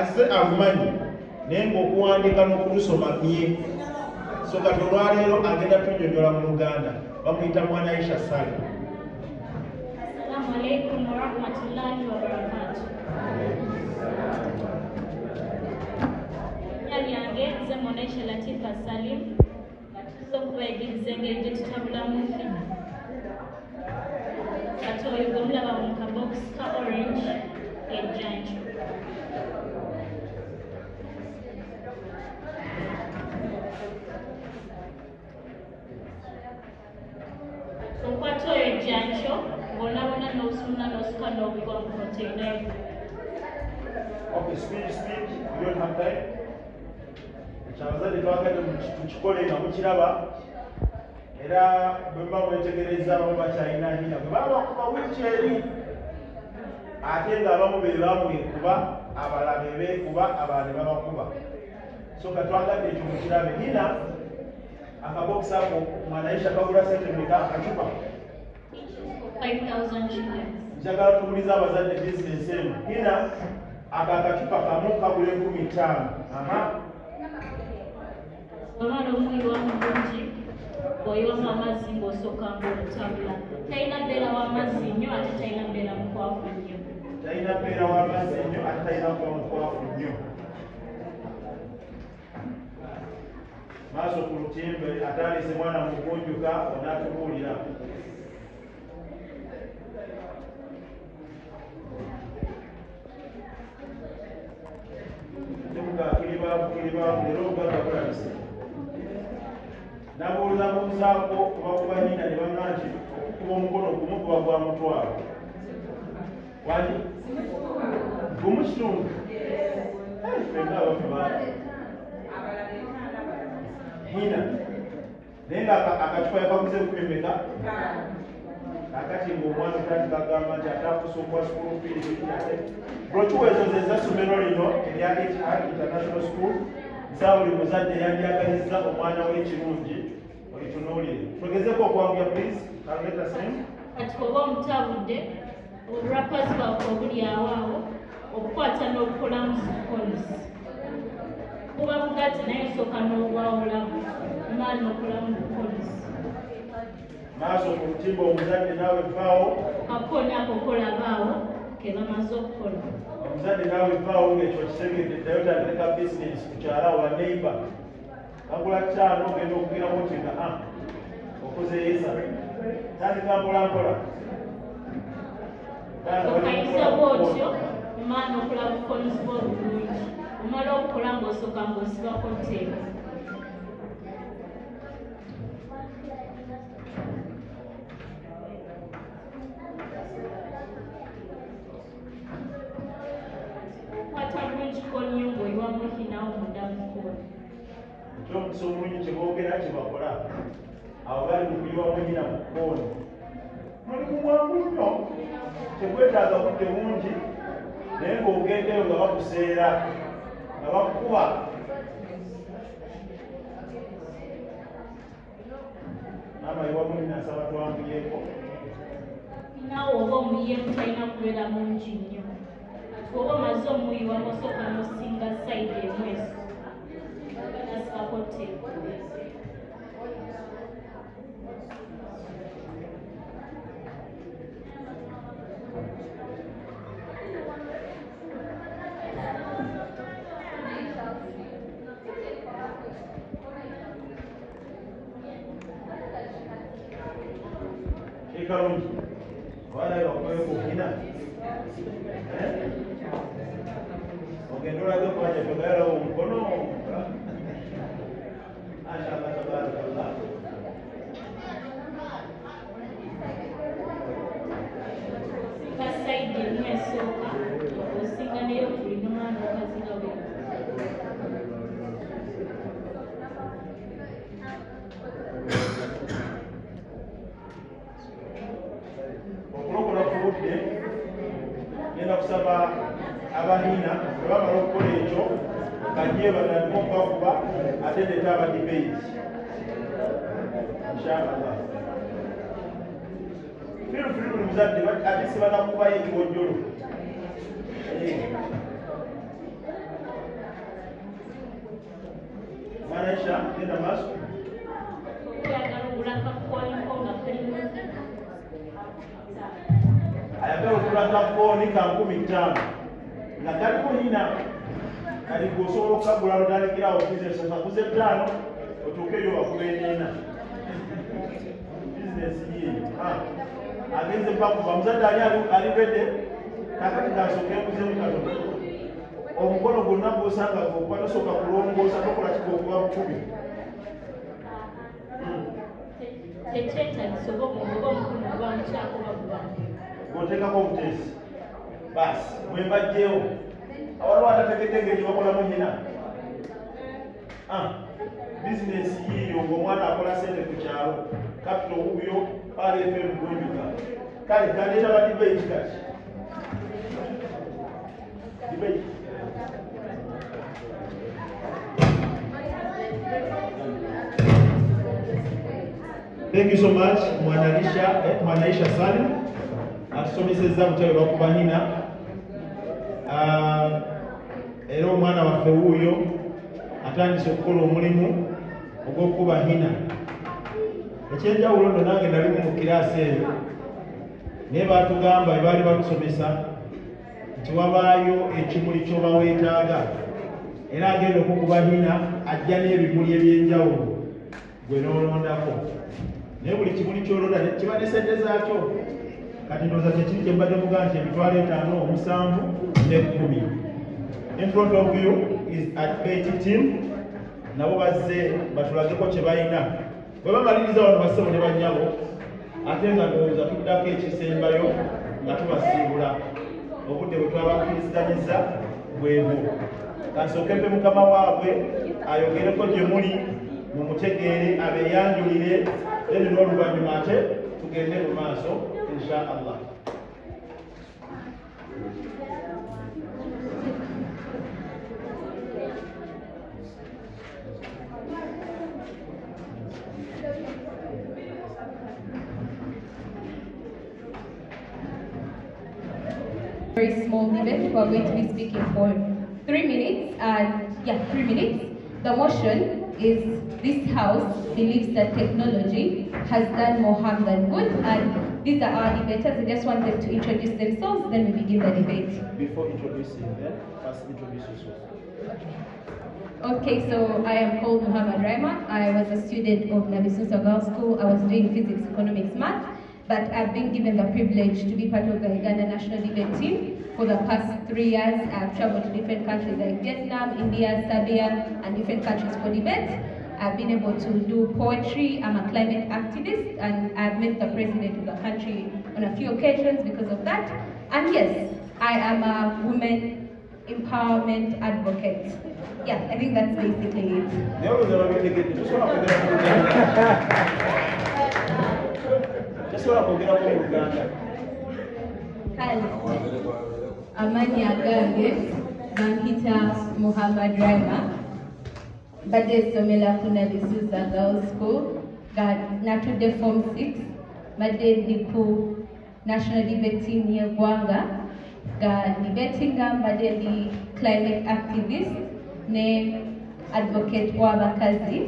ase amanyi naye ng'okuwandiika n'okulusoma bye. So kati olwaleero agenda tunnyonnyola mu Luganda bamuyita Mwana Aisha Salim. Assalamu alaikum warahmatullahi wabarakatuh. Yange nze Mwana Aisha Latifa Salim okubayigiriza engeri gye tutabulamu ffina. Kati oyo gwe mulaba mu kabokisi ka orange ejjanju. Okwata oyo ejjanjo ng'onabona n'osumuna n'osuka n'obuva mu container. Okay, speed, you don't have time. Kyabazadde twagadde tukikole nga mukiraba era bwe muba mwetegereza abamu bakyalina hina bwe baba bakuba wiiki eri ate ng'abamu be bamwekuba abalala be beekuba abalala ne babakuba. So ka twagadde ekyo mukirabe hina akabokisi ako Mwana Aisha kagula sente mmeka akacupa 5,000 shillings. njagala tubuliza abazadde bizinesi eno hina ako akacupa kamu kagula 15,000. Omwana omuyiwamu bulungi oyiwamu amazzi ng'osooka ng'okutabula. Talina mbeera w'amazzi nnyo ate talina mbeera mukwafu nnyo. Talina mbeera w'amazzi nnyo ate talina kuba mukwafu nnyo. Maaso ku lutimbe atandise mwana mugunjuka onaatubuulira. Kiri baavu leero oganda kulabise. Nabuuzabuuzaako kubakuba nnyina ne bannanki okukuba omukono gumu kuba gwa mutwalo. Wali? Gumu kitundu? Fenna abafu baati. Hina. Naye nga akacupa yakaguze kumemeka? Kakati ng'omwana otandika agamba nti atakusookuwa school fees ate. Brochuwa ezo ze za ssomero lino erya HR International School za buli muzadde yandyagalizza omwana w'ekirungi olitunuulire. Twegezeko okwanguya please. Kaleta sim. Kati oba omutabudde oburapazi bwaffe obuli awaawo okukwata n'okukolamu sipolisi. Kuba bugatte naye osooka n'obwawulamu omala n'okolamu bupolisi. Maaso ku lutimba omuzadde naawe vaawo. Akakooni ako kolabaawo ke bamaze okukola. Omuzadde naawe vaawo ng'ekyo kisegedde ddayo tandika bizinesi ku kyala wa neighbor. Kagula 5 ogenda okugiramu nti nga okuzeeyisa. Tandika mpolampola. Okayisa bw'otyo omala n'okola bukozi bw'obulungi. Omala okukola ng'osooka ng'osibako ttebe. Kwata bulungi konnyo ng'oyiwamu hinawo munda mu kkono. Ekyomukisa omulungi kye boogera kye bakola awo bali mu kuyiwamu nnyina mu kkooni. Mulimu mwangu nnyo tekwetaaga budde bungi naye ng'ogendeyo nga bakuseera nga bakukuba. Maama yiwamu nnyina asaba twanguyeko. Naawe oba omuyiyeemu talina kubeera mungi nnyo. Oba omaze omuyiwamu osooka n'osinga sayidi emu eso. Nasibako ttebe. Kalungi walayo bakuweko hina ogenda olage kwanja togayalawo omukono mashallah tabarakallah. Sayidi emu esooka osinga neyo tulina omwana okaziga bwe. Okulokola ku budde genda kusaba abaniina bwe bamala okukola ekyo kajje batandika okubakuba ate ndeeta abadibeiti inshallah. Firu muzadde ate sibanakubayo ekiwojjolo Mwanaisha, nenda maaso. Ayagala okugula kafooni ka 15 nga kaliko nyina kaligo osobola okukagula lutandikirawo bizinesi okaguze 5 otuukeyo bakuba enina bizinesi yiyo agenze bakuba muzadde ali redde kakati kasooka ekuzemu katono omukono gwonna gwosanga okuba tosooka kulongoosa tokola kiga okuba bukubi otekako obuteesi basi mwembajjewo awaliwo atategedde engeri bakolamu nyina bizinesi yiyo ng'omwana akola sente ku kyalo kapita owubyo RFM gwenjuka kale kaleeta ba debate kati debate Thank you so much, Mwanaisha Salim. Atusomesezza butale bakuba nyina. Era omwana waffe wuuyo atandise okukola omulimu ogw'okuba nyina. Ekyenjawulo nno nange nalimu mu kiraasi eyo naye baatugamba bwe baali batusomesa nti wabaayo ekimuli ky'oba weetaaga era agenda okukuba nyina ajja n'ebimuli ebyenjawulo gwe n'olondako. Naye buli kimuli ky'olonda kiba ne sente zaakyo. Kati ndowooza kyekiri kye mbadde mugaa nti emitwalo 5, 7 ne 10. In front of you is at AT team. Nabo bazze batulageko kye balina. Bwe bamaliriza wano bassebo ne bannyabo ate nga ndowooza tuddako ekisembayo nga tubasiibula obudde bwe twabakkiriziganyizza bwebwo. Kansooke mpe mukama waabwe ayogereko gye muli mumutegeere abeeyanjulire then n'oluvannyuma ate tugende mu maaso insha Allah. Very small debate. We're going to be speaking for 3 minutes, and 3 minutes. The motion is this House believes that technology has done more harm than good, and these are our debaters. I just want them to introduce themselves, then we begin the debate. Before introducing them, first introduce yourself. Okay, so I am called Muhammad Raima. I was a student of Nabisusa Girls School. I was doing physics, economics, math, but I've been given the privilege to be part of the Uganda national debate team for the past 3 years. I've traveled to different countries like Vietnam, India, Serbia, and different countries for debates. I've been able to do poetry. I'm a climate activist, and I've met the president of the country on a few occasions because of that. And yes, I am a women empowerment advocate. Yeah, I think that's basically it. Amani agange bampita Muhammad Raima badde somera ku Nabisusa Girls School ga natudde form 6 badde ndi ku national debate team y'eggwanga ga debatinga badde ndi climate activist ne advocate w'abakazi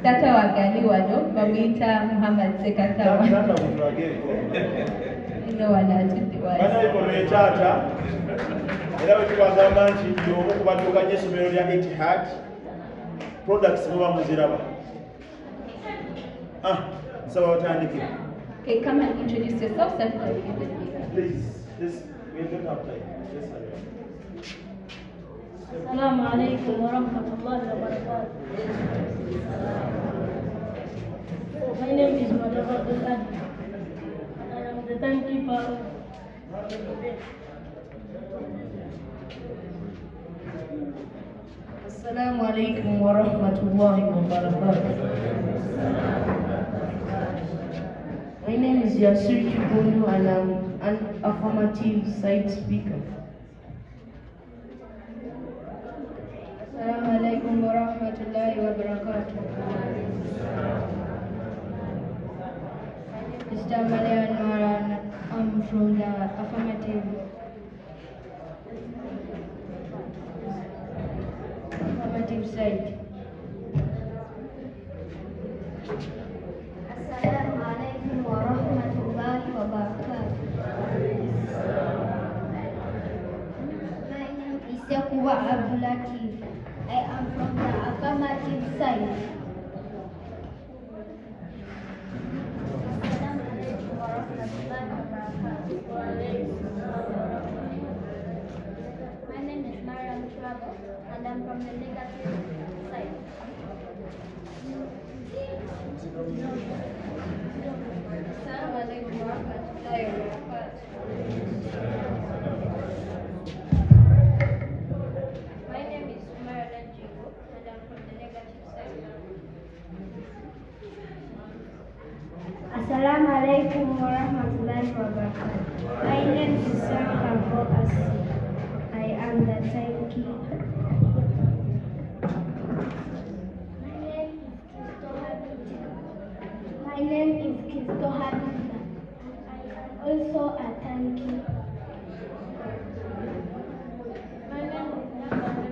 tata wagali wano bamuyita Muhammad Sekatawa Banaikono etaata era bwe tubagamba nti y'omu ku badduukanya essomero lya Etihad products muba muziraba. Nsaba batandike. Okay, come and introduce yourself. Please, we don't have time. Assalamu alaikum wa rahmatullahi wa barakatuh. My name is Madhav Abdullah. I am the timekeeper. Assalamu alaikum wa rahmatullahi wa barakatuh. My name is Yasir Chibunu, and I'm an affirmative side speaker. Assalamu alaikum wa rahmatullahi wa barakatuh. Mr. Malayan Maran, I'm from the affirmative. site. Assalamu alaikum wa rahmatullahi wa barakatuh. My name is Yakuba Abdulatif. I am from the affirmative side. Assalamu alaikum wa rahmatullahi wa barakatuh. My name is Mariam Chwabo and I'm from the negative side. Assalamu alaikum wa rahmatullahi wa barakatuh. My name is Umar Najibu and I'm from the negative side. Assalamu alaikum wa rahmatullahi wa barakatuh. My name is Samkambo Asi. I am the timekeeper. My name is Kisto Hamida. I am also a timekeeper. My name is Nabana.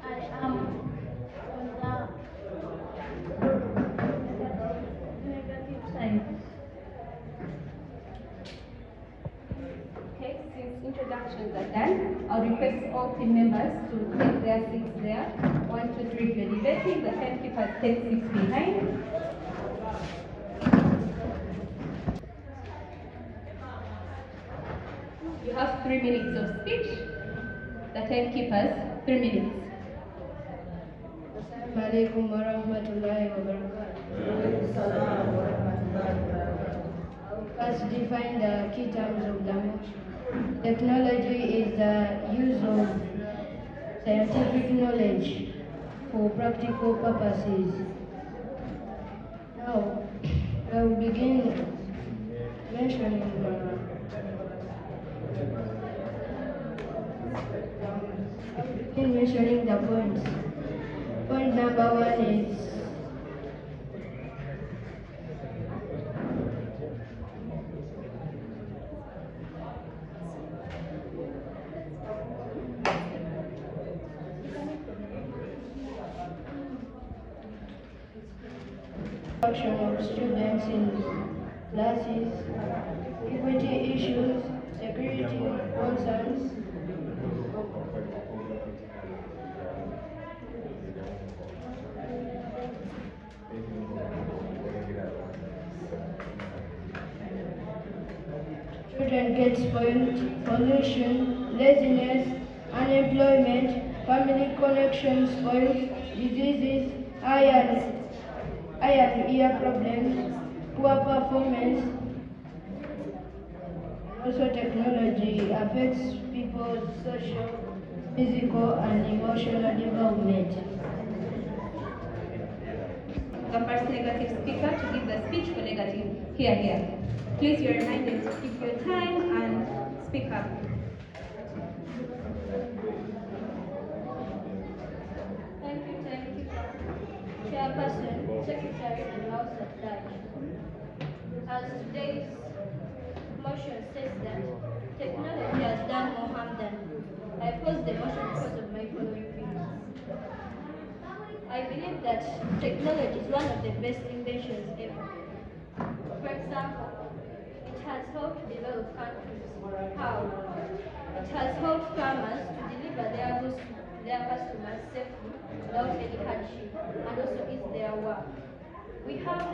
I am on the negative side. Okay, since introductions are done, I'll request all team members to take their seats there. 1, 2, 3, if you're debating, the timekeepers take seats behind. You have 3 minutes of speech. The timekeepers, 3 minutes. Assalamu alaikum wa rahmatullahi wa barakatuh. First, define the key terms of the motion. Technology is the use of scientific knowledge for practical purposes. Now, I will begin mentioning the points. Point number 1 is action of students in classes, equity issues, security concerns. Children get spoiled, pollution, laziness, unemployment, family connections spoiled, diseases, eye and ear problems, poor performance. Also, technology affects people's social, physical, and emotional development. The first negative speaker to give the speech for negative. Here. Please, you're reminded to keep your time and speak up. Thank you, Chairperson, Secretary, and House at Large. As today's motion says that technology has done more harm than good, I oppose the motion because of my following reasons. I believe that technology is one of the best inventions ever. For example, it has helped develop countries. How? It has helped farmers to deliver their goods to their customers safely without any hardship and also ease their work. We have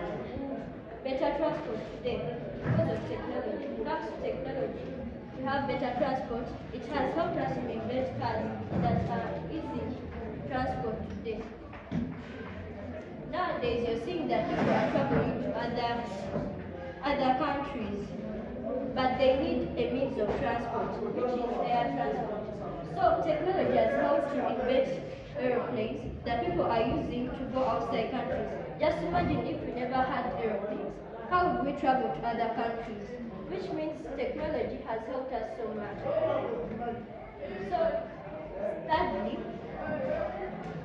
better transport today because of technology. Thanks to technology, we have better transport. It has helped us to invent cars that are easy transport today. Nowadays, you're seeing that people are traveling to other countries, but they need a means of transport, which is air transport. So technology has helped to invent aeroplanes that people are using to go outside countries. Just imagine if we never had aeroplanes. How would we travel to other countries? Which means technology has helped us so much. So, thirdly,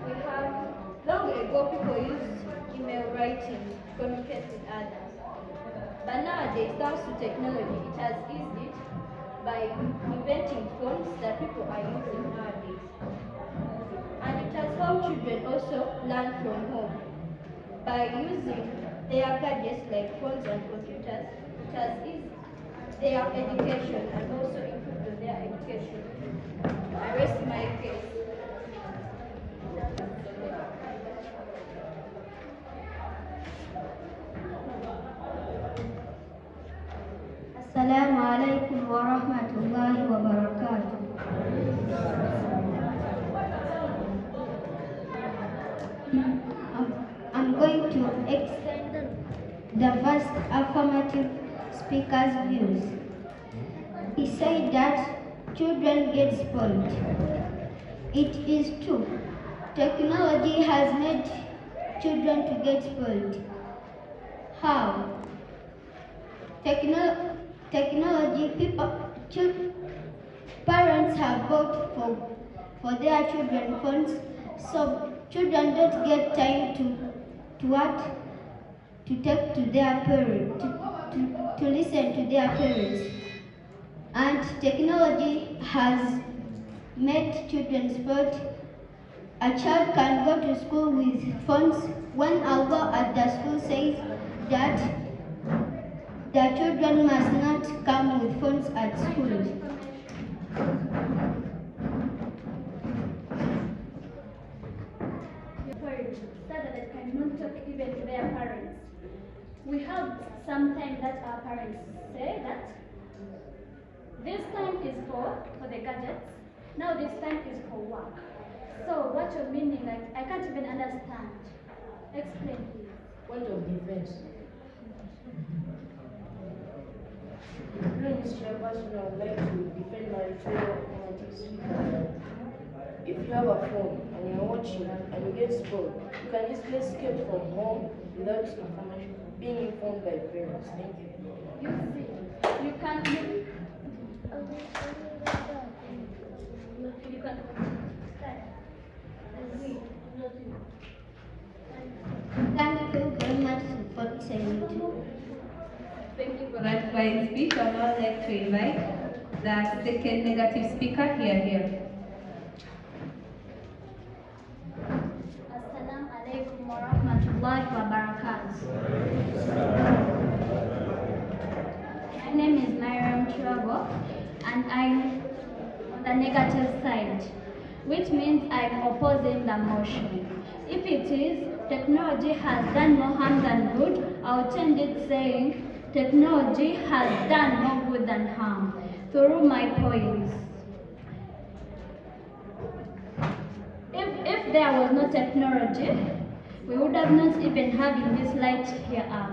we have long ago people used email writing to communicate with others. But nowadays, thanks to technology, it has eased it by inventing phones that people are using nowadays. And it has helped children also learn from home by using their gadgets like phones and computers. It has eased their education and also improved their education. I rest my case. Assalamu alaikum wa rahmatullahi wa barakatuh. I'm going to extend the first affirmative speaker's views. He said that children get spoiled. It is true. Technology has made children to get spoiled. How? Technology, parents have bought for their children phones, so children don't get time to talk to their parents, to listen to their parents. And technology has made children spoiled. A child can go to school with phones when Allah at the school says that the children must not come with phones at school. Parents said that they cannot talk even to their parents. We have sometimes that our parents say that this time is for the gadgets, now this time is for work. So what you're meaning, like, I can't even understand. Explain, please. Point of defense. During this chairperson, I would like to defend my fellow affirmative. If you have a phone and you're watching and you get spoiled, you can easily escape from home without information being informed by parents. Thank you. You see, you can start. Thank you very much for listening to. Thank you for that fine speech. I would now like to invite the second negative speaker here. Assalamu alaikum wa rahmatullahi wa barakatuh. My name is Myram Chirago, and I'm on the negative side, which means I'm opposing the motion. If it is technology has done more harm than good, I'll change it saying technology has done more good than harm through my points. If there was no technology, we would have not even having this light here up.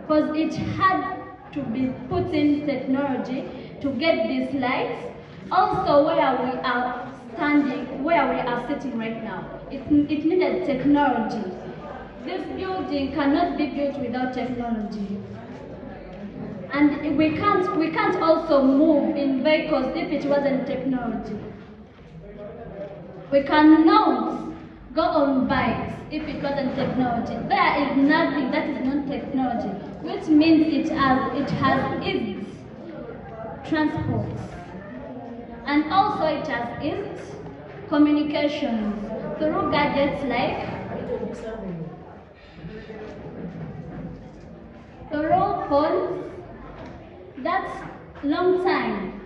Because it had to be put in technology to get these lights. Also where we are standing, where we are sitting right now, it needed technology. This building cannot be built without technology. And we can't also move in vehicles if it wasn't technology. We cannot go on bikes if it wasn't technology. There is nothing that is not technology, which means it has eased transport. And also it has eased communications through gadgets like through phones. That's long time.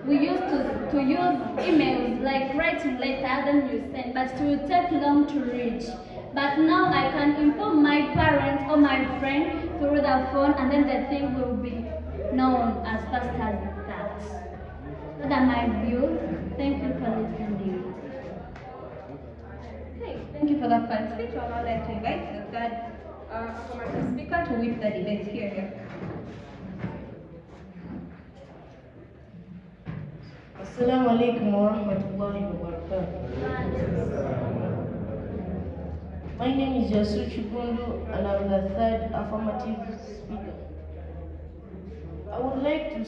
We used to use emails, like writing letters and you send, but it will take long to reach. But now I can inform my parents or my friend through the phone, and then the thing will be known as fast as that. Those are my views. Thank you for listening. Okay, thank you for that fine speech. I would now like to invite the third affirmative speaker to whip the debate here. Assalamu alaikum wa rahmatullahi wa barakatuh. My name is Yasu Chigundu and I'm the third affirmative speaker. I would like to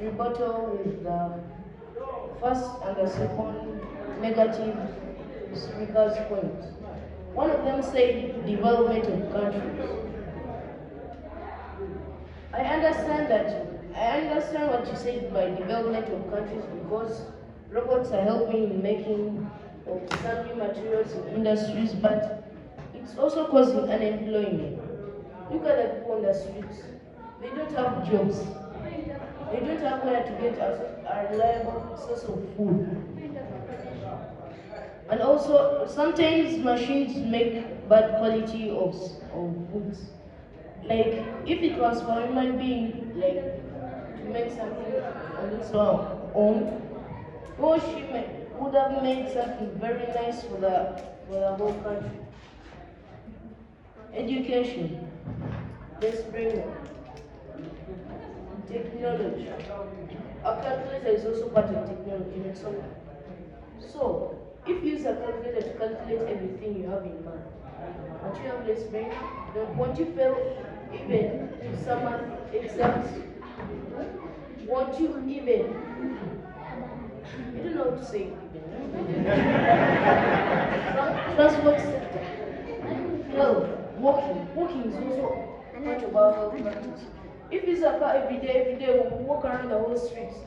rebuttal with the first and the second negative speaker's points. One of them said development of countries. I understand what you said by development of countries, because robots are helping in making of some new materials in industries, but it's also causing unemployment. Look at the people on the streets. They don't have jobs. They don't have where to get a reliable source of food. And also, sometimes machines make bad quality of goods. Like, if it was for a human being, like, to make something on its own, he or she would have made something very nice for the whole country. Education. Let's bring it. Technology. A calculator is also part of technology in some way. So, if you use a calculator to calculate everything you have in mind, and you have less brain, then won't you fail even summer exams? Won't you even? You don't know what to say. Transport sector. Health. Walking is also part of our health practice. If you use a car every day, walk around the whole streets,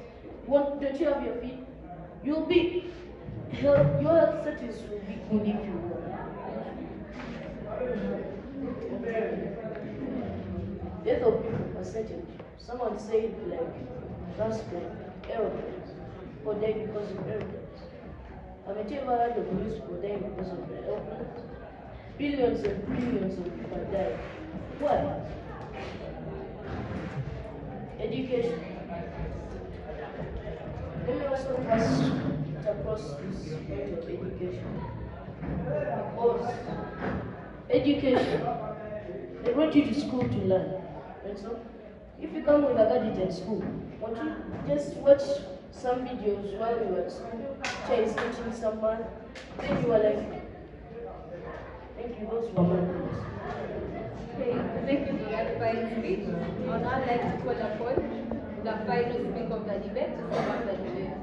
don't you have your feet? You'll be, your health status will be good if you walk. Death of people percentage. Someone said like transport, aeroplanes, or die because of aeroplanes. Haven't you ever heard of news people dying because of aeroplanes? Billions and billions of people die. Why? Education. Let me also pass across this point of education. Because education, they brought you to school to learn. And so, if you come with a gadget at school, won't you just watch some videos while you were at school? Teacher is teaching someone, then you are like, thank you, those were my words. Okay, thank you for that fine speech. I would now like to call upon the final speaker of the debate to sum up the debate.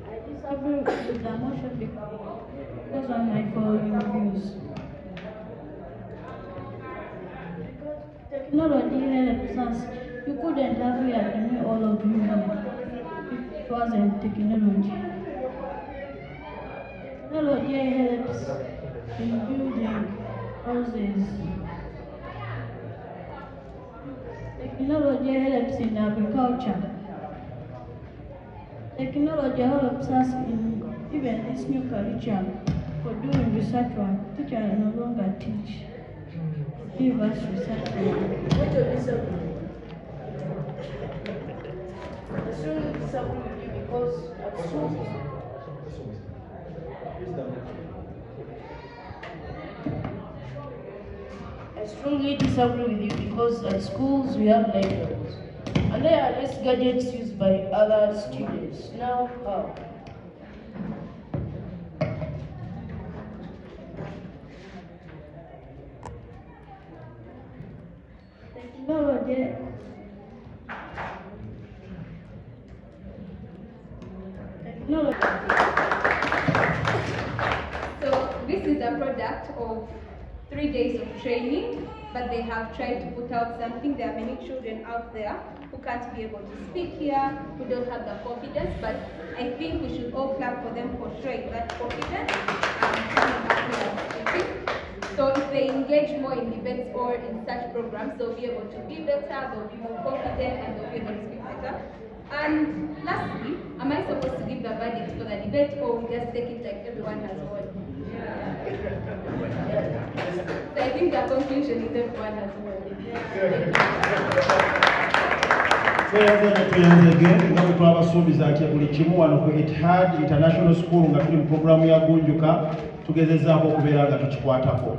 I disagree with the motion because of my following views. Because technology helps us. You couldn't have here all of you here if it wasn't technology. Technology helps in building houses. Technology helps in agriculture. Technology helps us in even this new curriculum for doing research work. Teachers no longer teach. Give us research work. What do you disagree? I strongly disagree with you because at school, I strongly disagree with you because at schools we have libraries. And there are less gadgets used by other students. Now, how? Technology. So this is a product of 3 days of training, but they have tried to put out something. There are many children out there who can't be able to speak here, who don't have the confidence, but I think we should all clap for them for showing that confidence and coming up here and speaking. So if they engage more in debates or in such programs, they'll be able to be better, they'll be more confident, and they'll be able to speak better. And lastly, am I supposed to give the verdict for the debate, or we just take it like everyone has won? So I think the conclusion is everyone has won. Tuyanzege nga bwe twabasuubiza nti buli kimu wano ku Etihad International School nga tuli mu programu ya Gunjuka tugezezaako okubeera nga tukikwatako.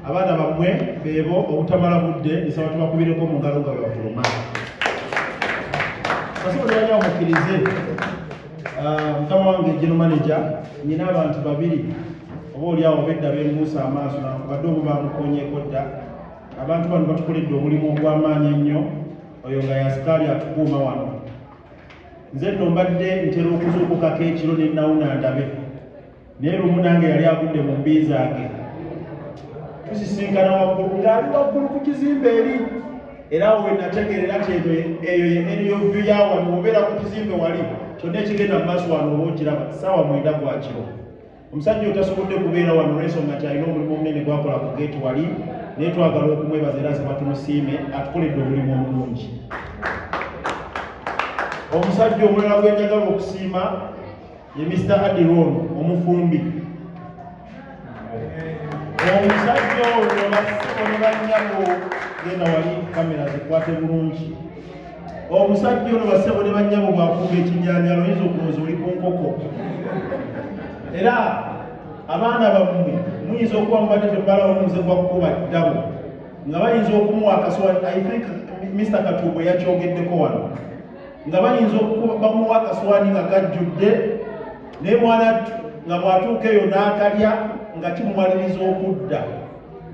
Abaana bammwe beebo obutamala budde nsaba tubakubireko mu ngalo nga bwe bafuluma. Kasobola yali amukkirize mukama wange general manager nina abantu babiri oba oliawo bedda bembuusa amaaso nakubadde omu bamukonyeeko dda. Abantu bano batukoledde omulimu ogw'amaanyi ennyo oyo nga yasikaali atukuuma wano. Nze nno mbadde ntera okuzuukukako ekiro ne nawuna ndabe, naye lumu nange yali agudde mu mbii zange. Tusisinkana waggulu ng'ali waggulu ku kizimbe eri, era awo we nategeerera nti eyo eriyo vyu ya wano, obeera ku kizimbe wali kyonna ekigenda mu maaso wano oba okiraba ssaawa 9 gwa kiro. Omusajja otasobodde kubeera wano n'ensonga nti alina omulimu omunene gwakola ku geeti wali, naye twagala okumwebaza era asaba tumusiime atukoledde omulimu omulungi. Omusajja omulala gwe njagala okusiima ye Mr. Adiron omufumbi. Omusajja oyo bassebo ne bannyabo genda wali kamera zikwate bulungi. Omusajja ono bassebo ne bannyabo bw'afumba ekinyanjalo oyinza okulowooza oli ku nkoko. Era abaana bammwe muyinza okuba mubadde tembalawo muze gwa kukuba ddabo nga bayinza okumuwa akaswani. I think Mr. Katuubwe yakyogeddeko wano nga bayinza bamuwa akaswani nga kajjudde naye mwana nga bw'atuuka eyo n'akalya nga kimumaliriza okudda.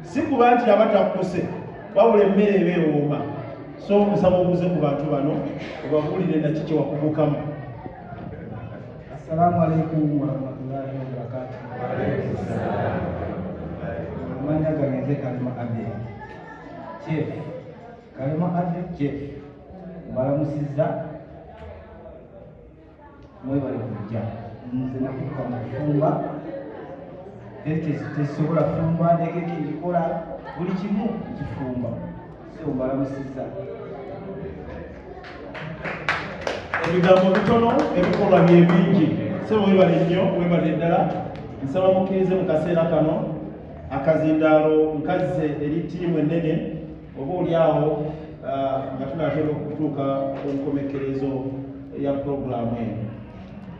Si kuba nti aba takkuse, wabula emmere eba ewooma. So nsaba obuze ku bantu bano obabuulire naki kye wakugukamu. Assalamu alaikum warahmatullahi wabarakatuh. Amanya gange Kalema Abdi Chief. Kalema Abdi Chief. Baramusizza mwebale kujja. Nze nakutuka mu kufumba. Tesobola kufumba ndeke kinjikola buli kimu kifumba. So baramusizza. Ebigambo bitono ebikolwa bye bingi. Sebo webale nnyo, webale ddala. Nsaba mukkirize mu kaseera kano akazindaalo nkaze eri ttiimu ennene oba oli awo nga tunaatera okutuuka ku nkomekerezo ya puroguraamu eno.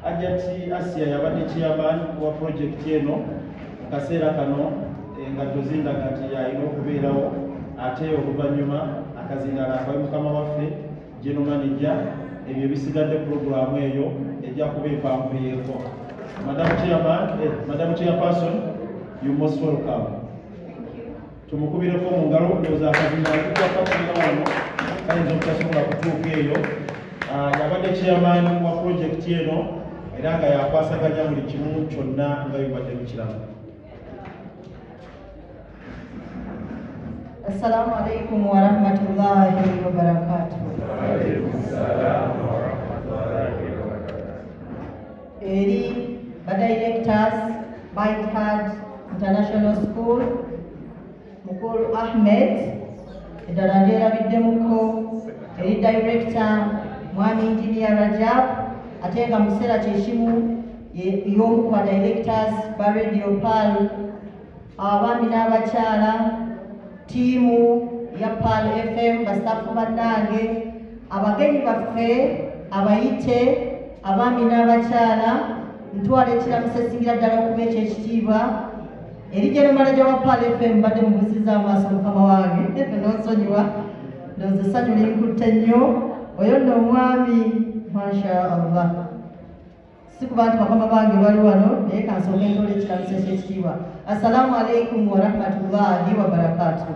Ajati Asia yabadde chairman wa projekiti eno mu kaseera kano nga tozindaga nti yalina okubeerawo, ate oluvannyuma akazindaalo akawe mukama waffe general manager ebyo bisigadde puroguraamu eyo ejja kuba empanvuyeeko. Madam Chairperson, you most welcome. Tumukubireko mu ngalo ndowooza akazindaalo tukwakakulira wano kayinza obutasobola kutuuka eyo. Yabadde chairman wa projekiti eno era nga yakwasaganya buli kimu kyonna nga bibadde bikiramu. Assalamu alaikum warahmatullahi wabarakatuh. Eri directors Baitkad International School Mukulu Ahmed eddala ndyerabiddemuko, eri director Mwami Engineer Rajab, ate nga mu kiseera kyekimu y'omu ku directors ba Radio Pal, abaami n'abakyala, ttiimu ya Pal FM, basitaafu bannange, abagenyi baffe, abayite, abaami n'abakyala, ntwala ekiramuso esingira ddala okuba ekyekitiibwa eri general manager wa Pal FM. Mbadde mubuusiza amaaso mukama wange n'onsonyiwa, ndowooza essanyu linkutte nnyo. Oyo nno omwami masha Allah, si kuba nti bakama bange bali wano, naye kansooke ntole ekiramuso ekyekitiibwa. Assalamu alaikum warahmatullahi wabarakatuh.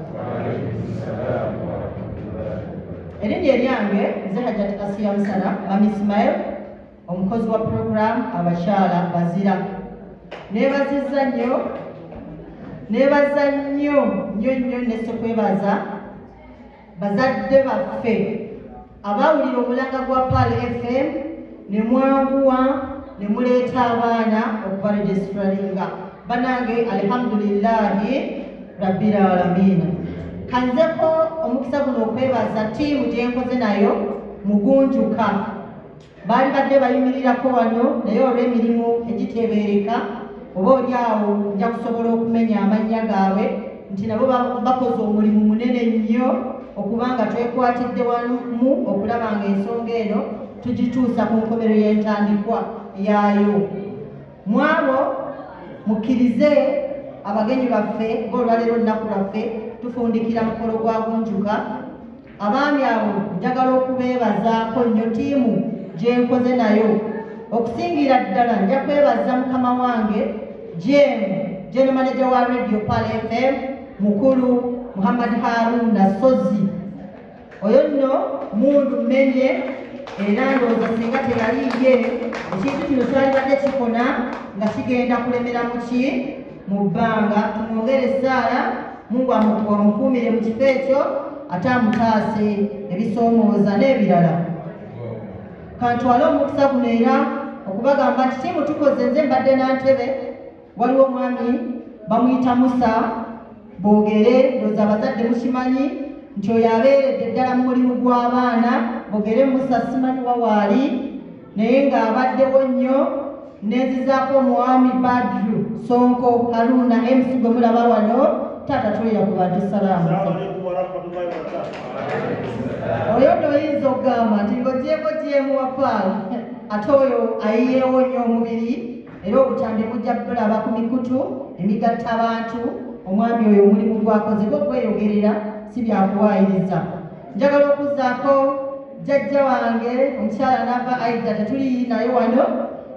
Erinnya eryange nze Hajjati Asiya Musana Mami Ismail, omukozi wa program abakyala bazira. Neebazizza nnyo nesekwebaza bazadde baffe abaawulira omulanga gwa Pal FM ne mwanguwa ne muleeta abaana okuba registeringa. Banange alhamdulillahi rabbil alamina. Kanzeko omukisa guno okwebaza ttiimu gye nkoze nayo Mugunjuka. Baali badde bayimirirako wano naye olw'emirimu egiteebereka oba oli awo nja kusobola okumenya amannya gaabwe nti nabo bakoze omulimu munene nnyo okuba nga twekwatidde wamu okulaba nga ensonga eno tugituusa ku nkomero y'entandikwa yaayo. Mwabo mukkirize abagenyi baffe ng'olwaleero olunaku lwaffe tufundikira mukolo gwa Gunjuka. Abaami abo njagala okubeebazaako nnyo ttiimu gye nkoze nayo. Okusingira ddala nja kwebaza mukama wange general manager wa Radio Pal FM Mukulu Muhammad Haruna Sozi oyo nno mundu mmenye era ndowooza singa teyaliye ekintu kino kyalibadde kikona nga kigenda kulemera muki mu bbanga. Tumwongere essaala, Mungu amukuumire mu kifo ekyo ate amutaase ebisoomooza n'ebirala. Kantwale omukisa guno era okubagamba nti tiimu tukoze, nze mbadde na ntebe, waliwo omwami bamuyita Musa Boogere, ndowooza abazadde mukimanyi nti oyo abeeredde ddala mu mulimu gw'abaana. Boogere Musa simanyi wawaali naye ng'abaddewo nnyo, nenzizaako omwami Badru Sonko Haruna MC gwe mulaba wano. Taata tulira ku bantu salaamu. Oyo ndoyinza okugamba nti ng'ogyeko gyemu wapaala ate oyo ayiyeewo nnyo omubiri era obutambi bujja bulaba ku mikutu emigatta abantu. Omwami oyo omulimu gwakoze gwokweyogerera si byakuwaayiriza. Njagala okuzzaako jjajja wange omukyala n'ava Aida, tetuli naye wano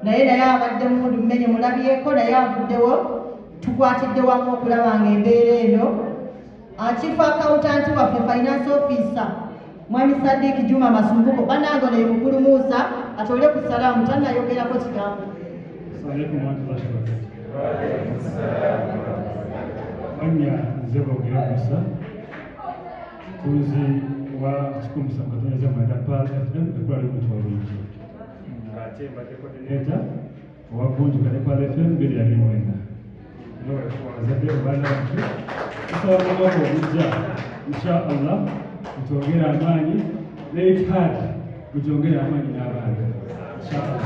naye abadde mundu mmenye mulabyeko, naye avuddewo. Tukwatidde wamu okulaba nga embeera eno. Chief Accountant waffe Finance Officer Mwami Sadiq Juma Masumbuko, banange ne mukulu Musa atole ku salaamu tannayogerako kigambo. Anya nze Boogere Musa, mutuuzi wa kikumu Katonda Zamanda Pal FM ekwali muntu walungi. Ate mbadde coordinator owa Gunjuka ne Pal FM 2009. Wazadde abaana baffe tusaba mu mwaka ogujja inshallah mutwongere amaanyi n'ekitaadi mutwongere amaanyi n'abaana inshallah.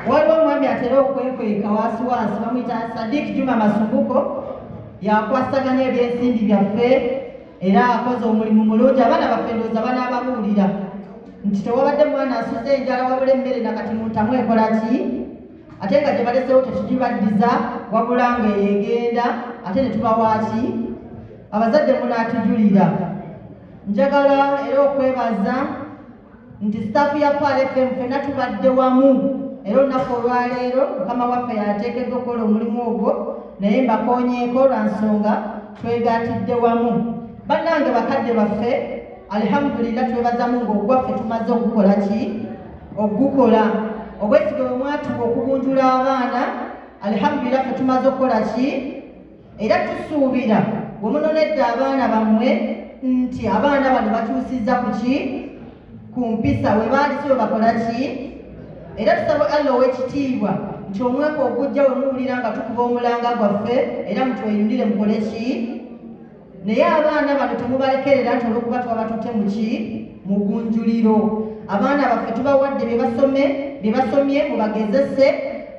Waliwo omwami atera okwekweka waasiwaasi bamuyita Sadiq Juma Masumbuko, yakwasaganya ebyensimbi byaffe era akoze omulimu mulungi. Abaana baffe ndowooza banaababuulira nti tewabadde mwana asuze enjala wabula emmere nakati muntamu ekola ki, ate nga gye balesewo tetugibaddiza wabula nga egenda ate ne tubawaaki. Abazadde munaatujulira. Njagala era okwebaza nti staafu ya Pal FM ffenna tubadde wamu era olunaku olwaleero Mukama waffe yateekeddwa okukola omulimu ogwo, naye mbakoonyeeko lwa nsonga twegaatidde wamu. Bannange bakadde baffe, alhamdulillah twebaza Mungu ogwaffe tumaze okukola ki? Ogukola. Obwesige bwe mwatuwa okugunjula abaana, alhamdulillah ffe tumaze okukola ki? Era tusuubira bwe munonedde abaana bammwe nti abaana bano bakyusizza ku ki? Ku mpisa we baali si bwe bakola ki? Era tusaba Allah ow'ekitiibwa nti omwaka ogujja we muwulira nga tukuba omulanga gwaffe era mutweyunire mukole ki? Naye abaana bano temubalekerera nti olw'okuba tuba batutte mu ki? Mu gunjuliro. Abaana baffe tubawadde bye basomye mubagezese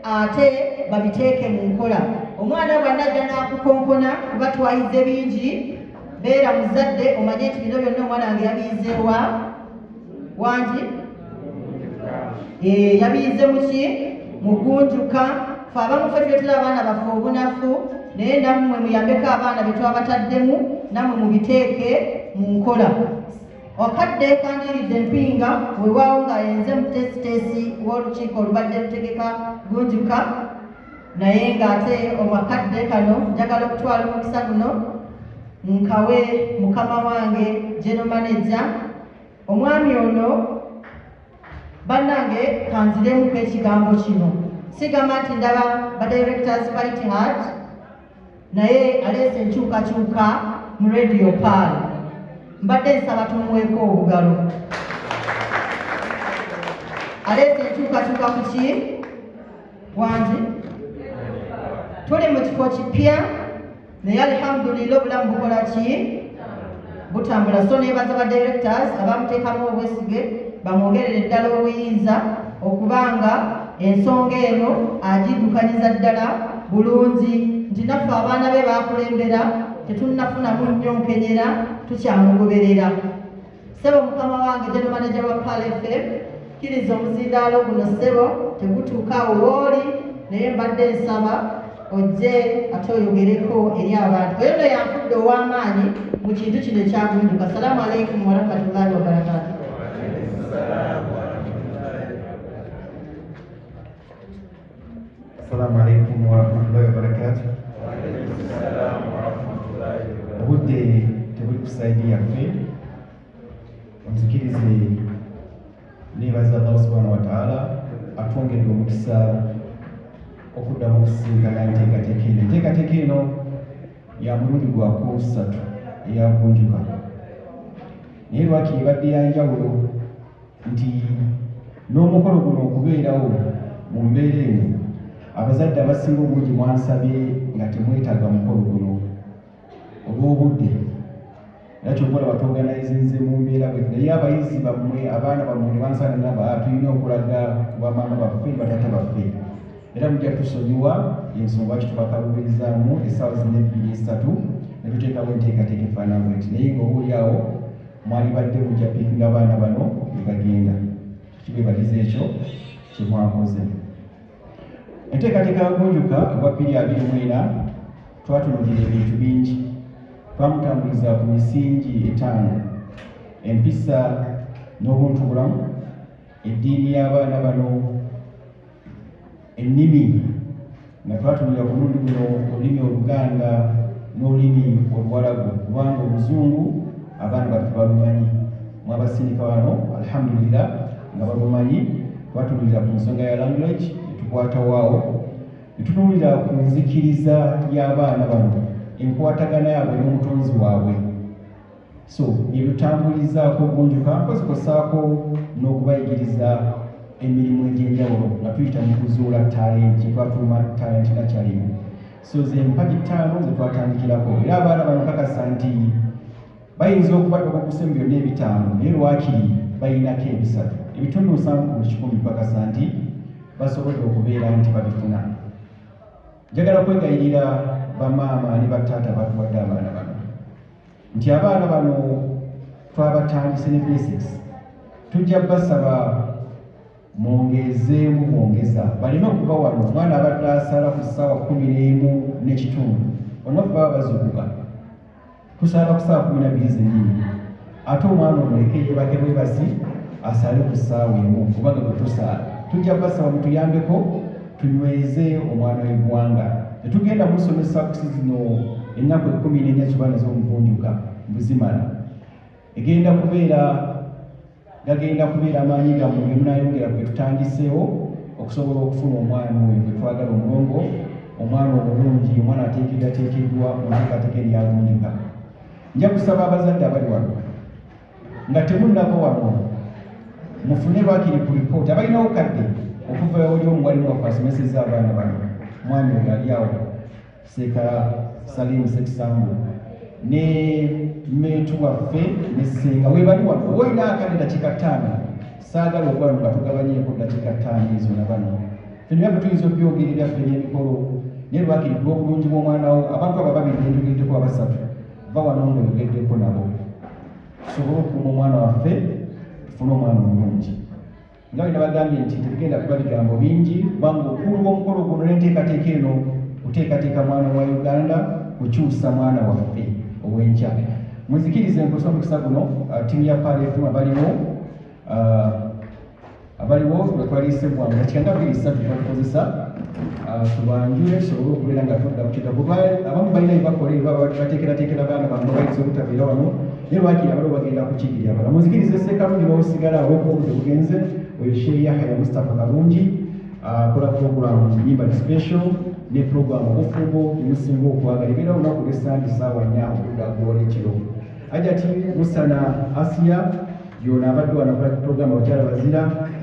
ate babiteeke mu nkola. Omwana bw'anajja n'akukonkona kuba twayize bingi, beera muzadde omanye nti bino byonna omwana wange yabiyizeewa wangi yabiyize muki? Mugunjuka. Fe abamu ffe tuleetera abaana baffe obunafu, naye nammwe muyambeko abaana bye twabataddemu nammwe mubiteeke mu nkola. Wakadde kandiridde empinga weewaawo nga yenze mutesitesi w'olukiiko olubadde lutegeka Gunjuka, naye ng'ate omwakadde kano njagala okutwala omukisa guno nkawe mukama wange General Manager. Omwami ono bannange kanziremuko ekigambo kino, sigamba nti ndaba ba directors fight hard, naye aleese enkyukakyuka mu Radio Pal. Mbadde nsaba tumuweeko obugalo. Aleese enkyukakyuka ku ki? Wangi tuli mu kifo kipya naye alhamdulillah obulamu bukola ki? Butambula. So nebaza ba directors abamuteekamu obwesige bamwongerere ddala obuyinza okubanga ensonga eno agiddukanyiza ddala bulungi, nti naffe abaana be bakulembera tetunnafunamu nnyo nkenyera, tukyamugoberera. Ssebo mukama wange General Manager wa Pal FM, kkiriza omuzindaalo guno ssebo tegutuuka awo wooli, naye mbadde nsaba ojje ate oyogereko eri abantu. Oyo nno yanfudde ow'amaanyi mu kintu kino ekyagunjuka. Salaamu alaikum warahmatullahi wabarakatuh. Assalamu alaikum warahmatullahi wabarakatuh. Obudde tebuli ku saidi yaffe, onzikirize nebaza Allah subhanahu wa ta'ala atwongedde omukisa okuddamu okusinkana enteekateeka eno. Enteekateeka eno ya mulundi gwakusatu eyagunjuka, naye lwakiri ebadde ya njawulo nti n'omukolo guno okubeerawo mu mbeera eno, abazadde abasinga obungi mwansabye nga temwetaaga mukolo guno olw'obudde, era kyokola batoganizinze mu mbeera bwe. Naye abayizi bammwe, abaana bammwe ne bansana naba tulina okulaga ku bamaama baffe ne batata baffe, era mujja tusonyiwa ensonga lwaki tubakalubirizaamu essaawa zino 2-3 ne tuteekamu enteekateeka efaanana bweti. Naye ng'obuulyawo mwali badde mujja pikinga abaana bano ne bagenda, kibebaliza ekyo kye mwakoze. Enteekateeka yagunjuka obwa 2024 twatunuulira ebintu bingi, twamutambuliza ku misingi 5: empisa n'obuntubulamu, eddiini y'abaana bano, ennimi nga twatunuulira ku mulundi guno olulimi Oluganda n'olulimi Oluwarabu, kubanga Oluzungu abaana baffe balumanyi. Mwabasindika wano alhamdulillah nga balumanyi. Twatunuulira ku nsonga ya language etukwatawaawo, netunuulira ku nzikiriza y'abaana bano, enkwatagana yaabwe n'omutonzi waabwe. So ebyotambulizaako ogunjuka nkozikosaako n'okubayigiriza emirimu egy'enjawulo nga tuyita mu kuzuula talenti, twatuuma talenti nakyalimu. So ze mpagi 5 ze twatandikirako, era abaana bano kakasa nti bayinza okubadde okukusa mu byonna ebitaano, naye lwakiri bayinako ebisatu, ebitundu 7 bakasa nti basobodde okubeera nti babifuna. Njagala kwegayirira bamaama ne bataata batuwadde abaana bano nti abaana bano twabatandise ne basics, tujja basaba mwongezeemu mwongeza, baleme okuba wano omwana abadde asala ku ssaawa 11:30 onafu baba bazukuka, tusala ku ssaawa 12 zennyini, ate omwana omuleke yebake bwebasi asale ku ssaawa emu kubanga gwe tusaala. Tujja basaba mutuyambeko tunyweze omwana w'eggwanga. Tetugenda musomesa kusi zino ennaku 14 zibana z'omugunjuka buzimala, gagenda kubeera amaanyi gammwe ge munayongera kwe tutandiseewo okusobola okufuna omwana oyo gwe twagala omulongo, omwana omulungi, omwana ateekeddwateekeddwa mu nteekateeka eryagunjuka. Nja kusaba abazadde abali wano nga temunnava wano mufune lwakiri ku lipooti, abalinawo kadde okuva oli omuwalimu waffe asomesezza abaana bano, mwami oyo ali awo Seeka Salimu Sekisambu ne meetu waffe ne Ssenga webali wano. Olina akane dakiika 5 saagala okubano nga tugabanyeeko dakiika 5 ezo na bano ffe byaffe tuyinza okubyogerera ffe n'emikolo, naye lwakiri lw'obulungi bw'omwana wo, abantu abo babiri nenjogeddeko abasatu va wano ng'oyogeddeko nabo tusobole okuuma omwana waffe tufune omwana omulungi. Nga bwe nabagambye nti tebigenda kuba bigambo bingi, kubanga obukulu bw'omukolo guno n'enteekateeka eno kuteekateeka mwana wa Uganda, kukyusa mwana waffe ow'enkya. Muzikirize nkosa omukisa guno ttiimu ya Pal FM abaliwo nga twaliise bwangu dakika 2-3 batukozesa tubanjule tusobole okubeera nga tudda ku kitabo. Abamu balina byebakola bateekerateekera baana bange bayinza obutabeera wano, naye lwakiri abaliwo bagenda kukigirya abala. Muzikirize Ssekalungi bawusigala awoko obudde bugenze, oyo Sheikh Yahya Mustafa Kalungi akola puroguramu Nyimba Special ne puroguramu Obufumbo emusinga okwagala ebeera olunaku lw'Essande ssaawa 4 okudda gw'olekiro. Hajati Musana Asia yona abadde wanakola puroguramu abakyala bazira.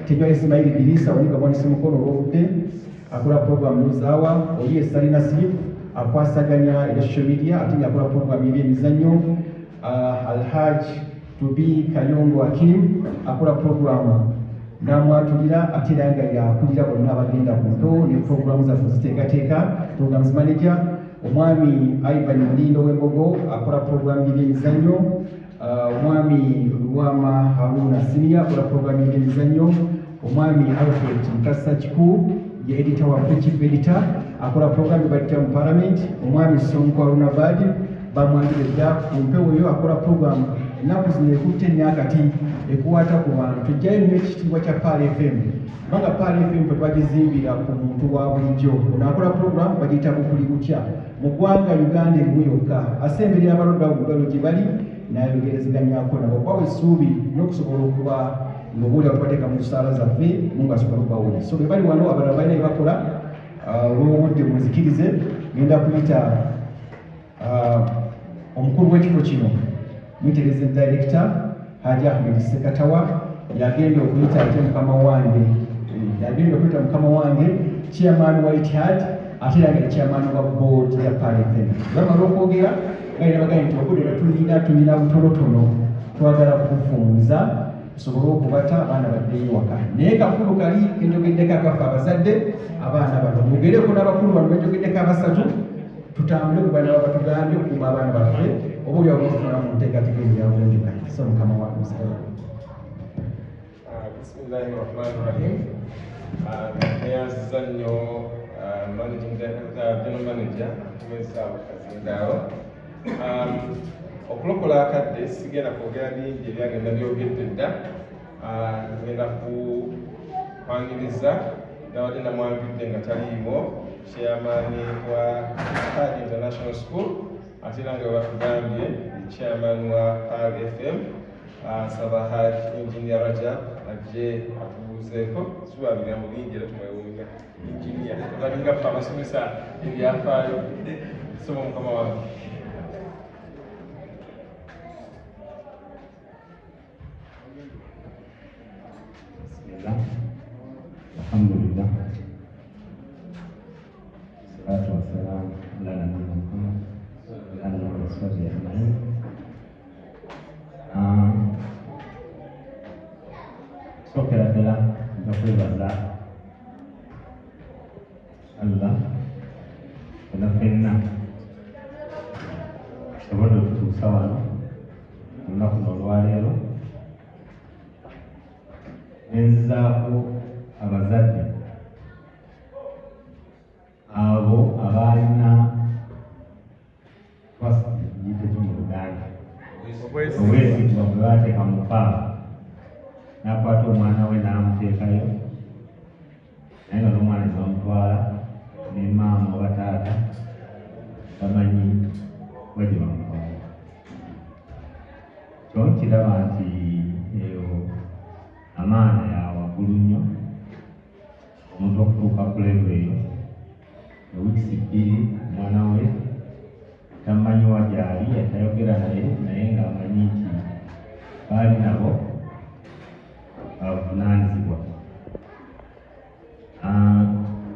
Tejwa Ismail Dirisa wanika bwanisi mukono olw'obudde akola puroguramu Nuzaawa. Oli Salina Silif akwasaganya era social media ate akola puroguramu y'emizannyo. Alhaj Tubi Kayongo Hakim akola puroguramu namwatulira ate era nga yakulira bonna abagenda ku nto ne puroguramu zaffe ziteekateeka programs manager. Omwami Ivan Mulindo w'Embogo akola puroguramu y'emizannyo. Omwami Lwama Haruna Senior akola puroguramu y'emizannyo. Omwami Alfred Mukasa Kiku ye editor waffe, chief editor akola puroguramu y'ebadita mu parliament. Omwami Sonko Haruna Badi bamwanjira edda ku mpewo yo akola puroguramu ennaku zino ekutte ennyakati ekwata ku bantu. Tujjayo nnyo ekitiibwa kya Pal FM kubanga Pal FM twe twagizimbira ku muntu wa bulijjo. Ono akola puroguramu bagiyita Bukuli Butya. mu ggwanga Uganda erimu yokka asemberera abalwadde abo bulwalo gye bali n'ayogerezeganyako nabo okwawa essuubi n'okusobola okuba ng'obuulira okubateeka mu nsaala zaffe Mungu asobola okubawulira. So bwe bali wano abalala balina bye bakola olw'obudde munzikirize ngenda kuyita omukulu w'ekifo kino mutereze director Haji Ahmed Sekatawa yagenda okuyita ate mukama wange mukama wange chairman wa Etihad ate era chairman wa board ya Parliament. Bamala okwogera gaira bagaye nti obudde tulina butonotono twagala kufunza tusobole okubata abaana baddeyo waka naye kakulu kali kenjogeddeko akaffe abazadde abaana bano mugereko n'abakulu bano benjogeddeko abasatu tutambule ku bana batugambye okukuuma abaana baffe oba oli abafuna mu nteekateeka ebyabunjuka so mukama wa musala. Bismillahirrahmanirrahim. Neyazizza nnyo general manager w'essaawa Kazindaalo okulokola akadde sigenda kwogera bingi ebyagenda byogedde dda ngenda kukwangiriza nawadde namwangidde nga taliiwo chairman wa Hajj International School ate era nga batugambye chairman wa PAL FM Saba Hajj Engineer Rajab ajje atubuuzeeko siwa bigambo bingi era tumwewuunya engineer balinga ffe abasomesa ebyafaayo soma mukama wange. Alhamdulillah. Salatu wassalam ala nabiyyina Muhammad wa ala alihi wa sahbihi ajma'in. Sokera ddala nga kwebaza Allah wena ffenna tusobodde okutuusa wano olunaku n'olwaleero nenzizaako abazadde abo abaalina twasiyite kyo mu Luganda obwesigwa bwe baateeka mu paaba n'akwata omwana we n'amuteekayo naye nga n'omwana ne bamutwala ne maama oba taata bamanyi bwe bamutwala. Kyo kiraba nti eyo amaana ya waggulu nnyo omuntu okutuuka ku levo eyo ewiikisi bbiri omwana we tamanyi wa gyali yatayogera naye ng'amanyi nti baali nabo abavunaanyizibwa.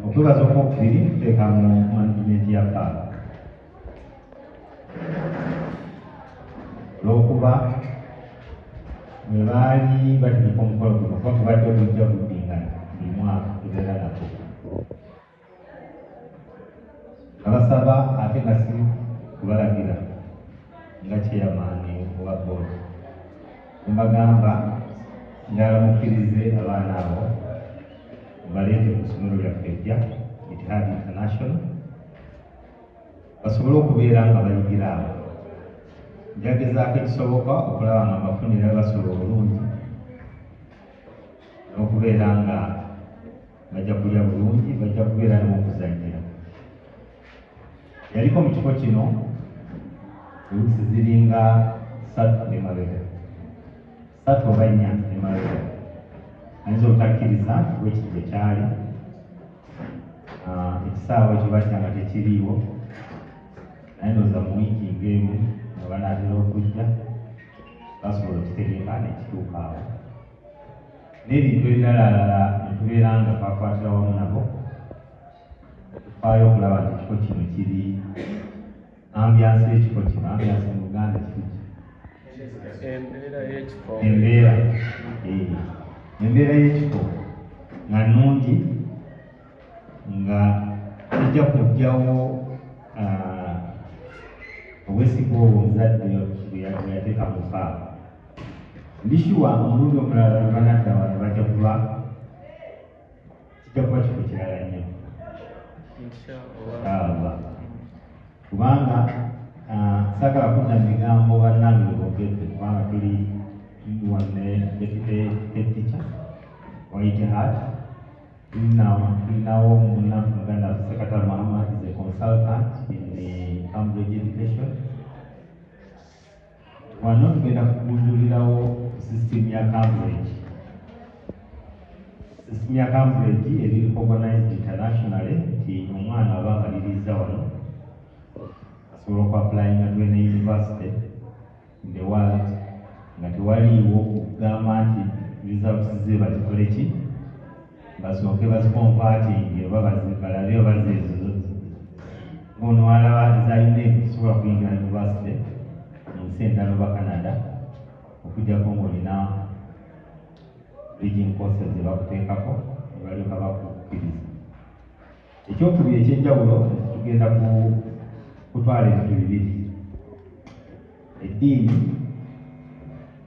Okwebaza okwokubiri tuteeka mu management ya paaba olw'okuba bwe baali bategeka omukolo guno kuba tubadde obujja buddingana buli mwaka tubeera nako nga basaba ate nga si kubalagira nga chairman owa board mbagamba njala mukkirize abaana abo baleete ku ssomero lyaffe ejja Etihad International basobole okubeera nga bayigira abo. Njagezaako ekisoboka okulaba nga bafunira basolo obulungi n'okubeera nga bajja kulya bulungi bajja kubeera n'okuzannyira. Yaliko mu kifo kino wiikisi ziringa 3 emabega 3 oba 4 emabega ayinza obutakkiriza bwekitwe kyali ekisaawe ekyo batyanga tekiriiwo naye ndowooza mu wiiki ng'emu nga banaatera okujja basobola okitegeeka nekituuka awo n'ebintu ebiralalala netubeera nga twakwatira wamu nabo tufaayo okulaba nti ekifo kino kiri ambiyansi y'ekifo kino ambiyansi mu Uganda kiki embeera y'ekifo nga nnungi nga kijja kujjawo obwesigwa obwo omuzadde bwe yateeka mu paaba. Ndishuwa omulundi omulala lwe banadda wano bajja kuba kijja kuba kifo kirala nnyo inshallah kubanga saagala kudda mu bigambo bannange bwe boogedde kubanga tuli wanne teacher wa Etihad tulinawo munnaffe muganda Sekatari Muhammad is a consultant in the Cambridge Education. Wano tugenda kugunjulirawo system ya Cambridge. System ya Cambridge eri recognized internationally nti omwana aba amaliriza wano asobola okuapplyinga to any university in the world nga tewaliiwo kugamba nti results ze bazikole ki basooke bazicompatinge oba balabe oba zeezo ngono walaba za UNEP sobola kuyingira university mu nsi endala oba Canada okujjako ng'olina bridging courses ze bakuteekako ne balyoka bakukkiriza. Ekyokubiri ekyenjawulo tugenda kutwala ebintu bibiri, eddiini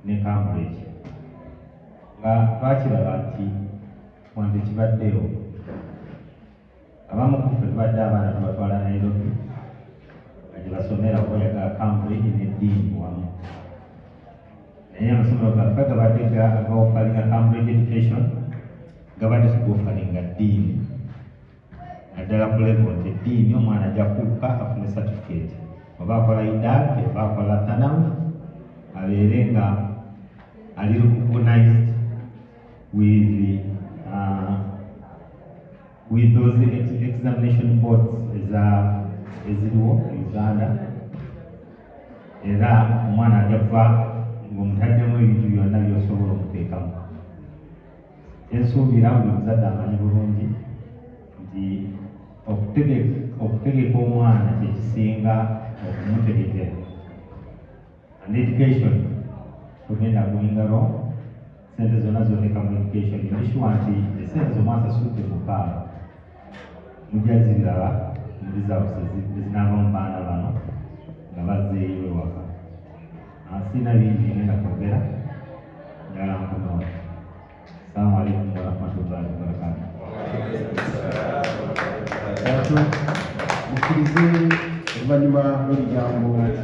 ne Cambridge nga twakiraba nti wanze kibaddeyo abamu ku ffe tubadde abaana tubatwala Nairobi nga gye basomera okweyagala Cambridge n'eddiini wamu. Naye amasomero gaffe gabadde gaofalinga Cambridge Education gabadde tegofalinga ddiini naddala ku level nti eddiini omwana ajja kukka afune certificate oba akola idad oba akola tanam abeere nga ali recognized with those examination boards eziriwo mu Uganda, era omwana ajja kuva ng'omutaddemu ebintu byonna by'osobola okuteekamu. Ensuubira buli muzadde amanyi bulungi nti okutegeka omwana kyekisinga okumutegekera. And education tugenda kuyinga wrong, sente zonna zoteeka mu education ensure nti esente z'omwasasudde mu kaaba mujja ziraba mu results ezinaava mu baana bano nga bazzeeyo ewaka. Sina bingi ngenda kwogera njagala nkunoona. Assalamu alaikum warahmatullahi wabarakatuh. Mukkirize oluvannyuma lw'ebigambo